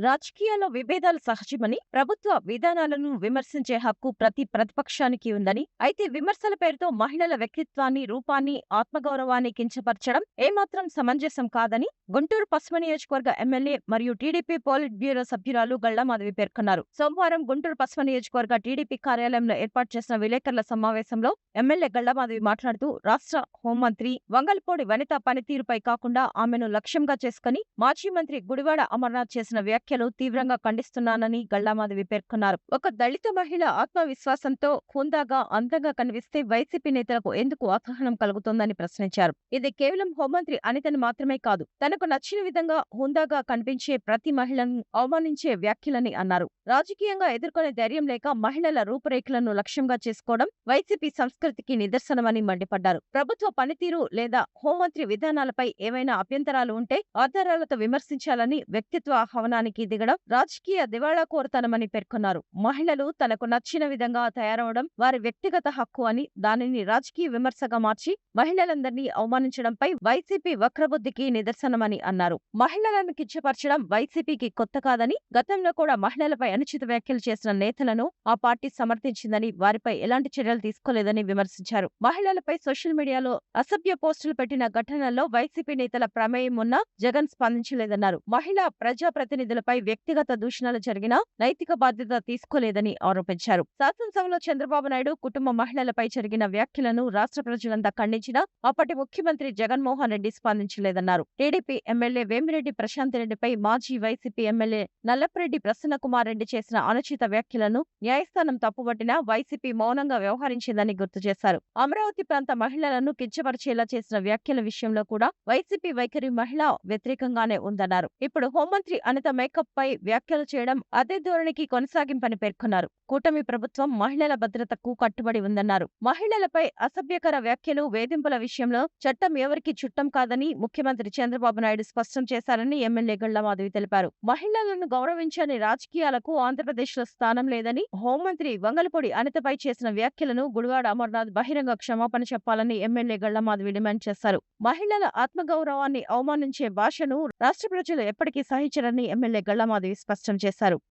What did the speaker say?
రాజకీయాల్లో విభేదాలు సహజమని, ప్రభుత్వ విధానాలను విమర్శించే హక్కు ప్రతి ప్రతిపక్షానికి ఉందని, అయితే విమర్శల పేరుతో మహిళల వ్యక్తిత్వాన్ని, రూపాన్ని, ఆత్మగౌరవాన్ని కించపరచడం ఏమాత్రం సమంజసం కాదని గుంటూరు పశ్చిమ నియోజకవర్గ ఎమ్మెల్యే మరియు టీడీపీ పోలిట్ బ్యూరో సభ్యురాలు గళ్లామాధవి పేర్కొన్నారు. సోమవారం గుంటూరు పశ్చిమ నియోజకవర్గ టీడీపీ కార్యాలయంలో ఏర్పాటు చేసిన విలేకరుల సమావేశంలో ఎమ్మెల్యే గళ్లామాధవి మాట్లాడుతూ, రాష్ట్ర హోంమంత్రి వంగల్పూడి వనిత పనితీరుపై కాకుండా ఆమెను లక్ష్యంగా చేసుకుని మాజీ మంత్రి గుడివాడ అమర్నాథ్ చేసిన వ్యాఖ్యలు తీవ్రంగా ఖండిస్తున్నానని గళ్లామాధవి పేర్కొన్నారు. ఒక దళిత మహిళ ఆత్మవిశ్వాసంతో హుందాగా, అందంగా కనిపిస్తే వైసీపీ నేతలకు ఎందుకు అసహనం కలుగుతోందని ప్రశ్నించారు. ఇది కేవలం హోంమంత్రి అనితని మాత్రమే కాదు, తనకు నచ్చిన విధంగా హుందాగా కనిపించే ప్రతి మహిళను అవమానించే వ్యాఖ్యలని అన్నారు. రాజకీయంగా ఎదుర్కొనే ధైర్యం లేక మహిళల రూపురేఖలను లక్ష్యంగా చేసుకోవడం వైసీపీ సంస్కృతికి నిదర్శనమని మండిపడ్డారు. ప్రభుత్వ పనితీరు లేదా హోంమంత్రి విధానాలపై ఏవైనా అభ్యంతరాలు ఉంటే ఆధారాలతో విమర్శించాలని, వ్యక్తిత్వ హననానికి దిగడం రాజకీయ దివాళాకోరుతనమని పేర్కొన్నారు. మహిళలు తనకు నచ్చిన విధంగా తయారవడం వారి వ్యక్తిగత హక్కు అని, దానిని రాజకీయ విమర్శగా మార్చి మహిళలందరినీ అవమానించడంపై వైసీపీ వక్రబుద్ధికి నిదర్శనమని అన్నారు. మహిళలను కించపరచడం వైసీపీకి కొత్త కాదని, గతంలో కూడా మహిళలపై అనుచిత వ్యాఖ్యలు చేసిన నేతలను ఆ పార్టీ సమర్థించిందని, వారిపై ఎలాంటి చర్యలు తీసుకోలేదని విమర్శించారు. మహిళలపై సోషల్ మీడియాలో అసభ్య పోస్టులు పెట్టిన ఘటనల్లో వైసీపీ నేతల ప్రమేయం ఉన్నా జగన్ స్పందించలేదన్నారు. మహిళా ప్రజాప్రతినిధులపై వ్యక్తిగత దూషణలు జరిగినా నైతిక బాధ్యత తీసుకోలేదని ఆరోపించారు. శాసనసభలో చంద్రబాబు నాయుడు కుటుంబ మహిళలపై జరిగిన వ్యాఖ్యలను రాష్ట్ర ప్రజలంతా ఖండించినా అప్పటి ముఖ్యమంత్రి జగన్మోహన్ రెడ్డి స్పందించలేదన్నారు. టీడీపీ ఎమ్మెల్యే వేమిరెడ్డి ప్రశాంత్ రెడ్డిపై మాజీ వైసీపీ ఎమ్మెల్యే నల్లపురెడ్డి ప్రసన్నకుమార్ రెడ్డి చేసిన అనుచిత వ్యాఖ్యలను న్యాయస్థానం తప్పుపట్టినా వైసీపీ మౌనంగా వ్యవహరించిందని గుర్తు చేశారు. అమరావతి ప్రాంత మహిళలను కించపరిచేలా చేసిన వ్యాఖ్యల విషయంలో కూడా వైసీపీ వైఖరి మహిళా వ్యతిరేకంగానే ఉందన్నారు. ఇప్పుడు హోంమంత్రి అనిత మేకప్ పై వ్యాఖ్యలు చేయడం అదే ధోరణికి కొనసాగింపని పేర్కొన్నారు. కూటమి ప్రభుత్వం మహిళల భద్రతకు కట్టుబడి ఉందన్నారు. మహిళలపై అసభ్యకర వ్యాఖ్యలు, వేధింపుల విషయంలో చట్టం ఎవరికి చుట్టం కాదని ముఖ్యమంత్రి చంద్రబాబు నాయుడు స్పష్టం చేశారని ఎమ్మెల్యే గళ్లామాధవి తెలిపారు. మహిళలను గౌరవించని రాజకీయాలకు ఆంధ్రప్రదేశ్లో స్థానం లేదని, హోంమంత్రి వంగలపూడి అనితపై చేసిన వ్యాఖ్యలను గుడివాడ అమర్నాథ్ బహిరంగ క్షమాపణ చెప్పాలని ఎమ్మెల్యే గళ్లామాధవి డిమాండ్ చేశారు. మహిళల ఆత్మగౌరవాన్ని అవమానించే భాషను రాష్ట్ర ప్రజలు ఎప్పటికీ సహించరని ఎమ్మెల్యే గళ్లామాధవి స్పష్టం చేశారు.